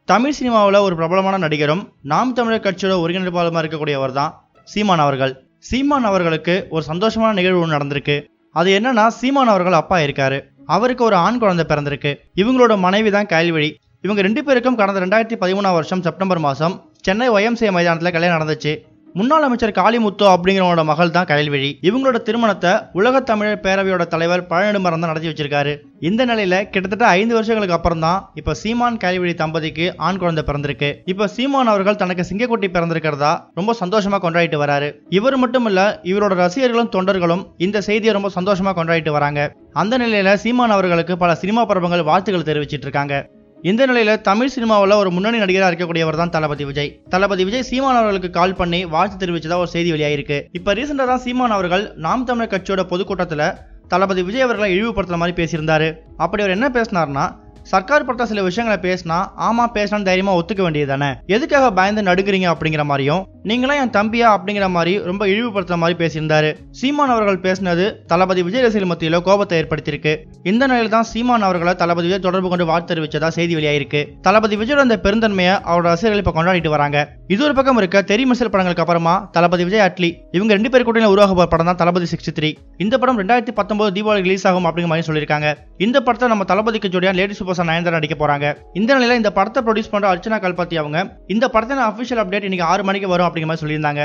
தமிழ் சினிமாவில் ஒரு பிரபலமான நடிகரும் நாம் தமிழர் கட்சியோட ஒருங்கிணைப்பாளருமா இருக்கக்கூடியவர் தான் சீமான் அவர்கள். சீமான் அவர்களுக்கு ஒரு சந்தோஷமான நிகழ்வு ஒன்று நடந்திருக்கு. அது என்னன்னா, சீமான் அவர்கள் அப்பா இருக்காரு. அவருக்கு ஒரு ஆண் குழந்தை பிறந்திருக்கு. இவங்களோட மனைவி தான் கயல்விழி. இவங்க 2 பேருக்கும் கடந்த 2013 செப்டம்பர் மாதம் சென்னை YMCA மைதானத்தில் கல்யாணம் நடந்துச்சு. முன்னாள் அமைச்சர் காளிமுத்து அப்படிங்கிறவங்களோட மகள் தான் கயல்விழி. இவங்களோட திருமணத்தை உலக தமிழர் பேரவையோட தலைவர் பழநெடுமாறன் தான் நடத்தி வச்சிருக்காரு. இந்த நிலையில கிட்டத்தட்ட 5 வருஷங்களுக்கு அப்புறம் தான் இப்ப சீமான் கயல்விழி தம்பதிக்கு ஆண் குழந்தை பிறந்திருக்கு. இப்ப சீமான் அவர்கள் தனக்கு சிங்கக்குட்டி பிறந்திருக்கிறதா ரொம்ப சந்தோஷமா கொண்டாடிட்டு வராரு. இவர் மட்டும் இல்ல, இவரோட ரசிகர்களும் தொண்டர்களும் இந்த செய்தியை ரொம்ப சந்தோஷமா கொண்டாடிட்டு வராங்க. அந்த நிலையில சீமான் அவர்களுக்கு பல சினிமா பிரபலங்கள் வாழ்த்துக்கள் தெரிவிச்சிட்டு இருக்காங்க. இந்த நிலையில தமிழ் சினிமாவில் ஒரு முன்னணி நடிகராக இருக்கக்கூடியவர் தான் தளபதி விஜய். தளபதி விஜய் சீமான் அவர்களுக்கு கால் பண்ணி வாழ்த்து தெரிவிச்சதா ஒரு செய்தி வெளியாயிருக்கு. இப்ப ரீசெண்டா தான் சீமான் அவர்கள் நாம் தமிழர் கட்சியோட பொதுக்கூட்டத்துல தளபதி விஜய் அவர்களை இழிவுபடுத்துற மாதிரி பேசியிருந்தாரு. அப்படி அவர் என்ன பேசினார்னா, சர்க்கார் பட்ட சில விஷயங்களை பேசினா ஆமா பேசணும் தைரியமா ஒத்துக்க வேண்டியது தானே, எதுக்காக பயந்து நடுக்கிறீங்க அப்படிங்கிற மாதிரியும், நீங்களாம் என் தம்பியா அப்படிங்கிற மாதிரி ரொம்ப இழிவுபடுத்துற மாதிரி பேசியிருந்தாரு. சீமான் அவர்கள் பேசினது தளபதி விஜய் ரசிகர்கள் மத்தியில கோபத்தை ஏற்படுத்தியிருக்கு. இந்த நிலையில் தான் சீமான் அவர்களை தளபதி விஜய் தொடர்பு கொண்டு வாழ்த்து தெரிவிச்சதா செய்தி வெளியாயிருக்கு. தளபதி விஜயோட அந்த பெருந்தன்மையை அவரோட ரசிகர்கள் இப்ப கொண்டாடிட்டு வராங்க. இது ஒரு பக்கம் இருக்க, தெரி மிசல் படங்களுக்கு அப்புறமா தளபதி விஜய் அட்லி இவங்க 2 பேர் கூட்டணியில் உருவாக படம் தான் தளபதி 63. இந்த படம் 2019 தீபாவளி ரிலீஸ் ஆகும் அப்படிங்கிற மாதிரி சொல்லியிருக்காங்க. இந்த படத்தை நம்ம தளபதிக்கு ஜோடியா லேடி சூப்பர் ஸ்டார் நயன்தாரா நடிக்க போறாங்க. இந்த நிலையில இந்த படத்தை ப்ரொடியூஸ் பண்ற அர்ச்சனா கல்பாத்தி அவங்க இந்த படத்தின் அபிஷியல் அப்டேட் இன்னைக்கு 6 மணிக்கு வரும் அப்படிங்கிற மாதிரி சொல்லியிருந்தாங்க.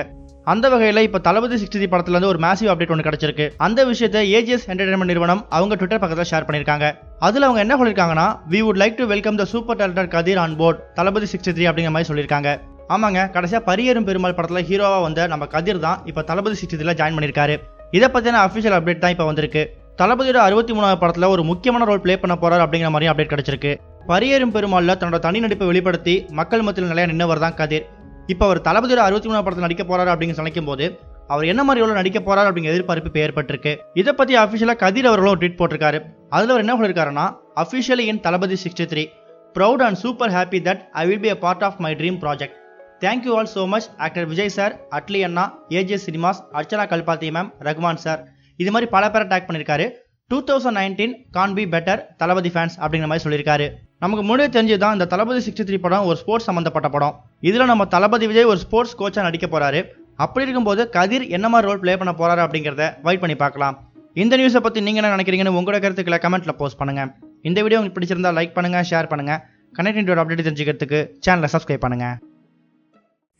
அந்த வகையில இப்ப தளபதி 63 படத்துல இருந்து ஒரு மேசிவ் அப்டேட் ஒன்று கிடைச்சிருக்கு. அந்த விஷயத்தை AGS என்டர்டைன்மெண்ட் நிறுவனம் அவங்க ட்விட்டர் பக்கத்துல ஷேர் பண்ணிருக்காங்க. அதுல அவங்க என்ன சொல்லிருக்காங்கன்னா, we would like to welcome the super talented Kathir on board தளபதி 63 அப்படிங்கிற மாதிரி சொல்லியிருக்காங்க. ஆமாங்க, கடைசியா பரியேறும் பெருமாள் படத்துல ஹீரோவா வந்த நம்ம கதிர் தான் இப்ப தளபதி 63ல ஜாயின் பண்ணிருக்காரு. இதை பத்தின அபிஷியல் அப்டேட் தான் இப்ப வந்திருக்கு. தளபதியோட 63வது படத்துல ஒரு முக்கியமான ரோல் பிளே பண்ண போறாரு அப்படிங்கிற மாதிரி அப்டேட் கிடைச்சிருக்கு. பரியேறும் பெருமாள்ல தன்னோட தனி நடிப்பை வெளிப்படுத்தி மக்கள் மத்தியில் நிலையா நின்னவர் தான் கதிர். இப்ப அவர் தளபதியோட 63வது படத்தில் நடிக்க போறாரு அப்படின்னு நினைக்கும் போது அவர் என்ன மாதிரி ரோல் நடிக்க போறாரு அப்படிங்கிற எதிர்பார்ப்பு ஏற்பட்டிருக்கு. இதை பத்தி அபிஷியலா கதிர் அவர்களும் ட்வீட் போட்டிருக்காரு. அதுல அவர் என்ன சொல்லிருக்காருன்னா, officially in Thalapathy 63 proud and super happy that I will be a part of my dream project. Thank you all so much actor Vijay sir, Atlee அண்ணா, AGS cinemas, Archana Kalpathi ma'am, Rahman sir, இது மாதிரி பல பேரை டேக் பண்ணிருக்காரு. 2019 can't be better Thalapathy fans அப்படிங்கிற மாதிரி சொல்லியிருக்காரு. நமக்கு முன்னாடியே தெரிஞ்சதுதான் இந்த தளபதி 63 படம் ஒரு ஸ்போர்ட்ஸ் சம்பந்தப்பட்ட படம். இதுல நம்ம தளபதி விஜய் ஒரு ஸ்போர்ட்ஸ் கோச்சா நடிக்க போறாரு. அப்படி இருக்கும்போது கதிர் என்ன மாதிரி ரோல் பிளே பண்ண போறாரு அப்படிங்கிறத வெயிட் பண்ணி பார்க்கலாம். இந்த நியூஸை பத்தி நீங்க என்ன நினைக்கிறீங்கன்னு உங்களோட கருத்துக்களை கமெண்ட்ல போஸ்ட் பண்ணுங்க. இந்த வீடியோ உங்களுக்கு பிடிச்சிருந்தா லைக் பண்ணுங்க, ஷேர் பண்ணுங்க. கனெக்டிங் டிவியோட அப்டேட் தெரிஞ்சுக்கிறதுக்கு சேனலை சப்ஸ்கிரைப் பண்ணுங்க.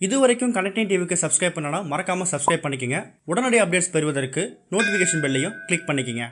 இதுவரைக்கும் கனெக்டிங் டிவிக்கு சப்ஸ்கிரைப் பண்ணனா மறக்காம சப்ஸ்கிரைப் பண்ணிக்கங்க. உடனடி அப்டேட்ஸ் பெறுவதற்கு நோட்டிபிகேஷன் பெல்லையும் கிளிக் பண்ணிக்கங்க.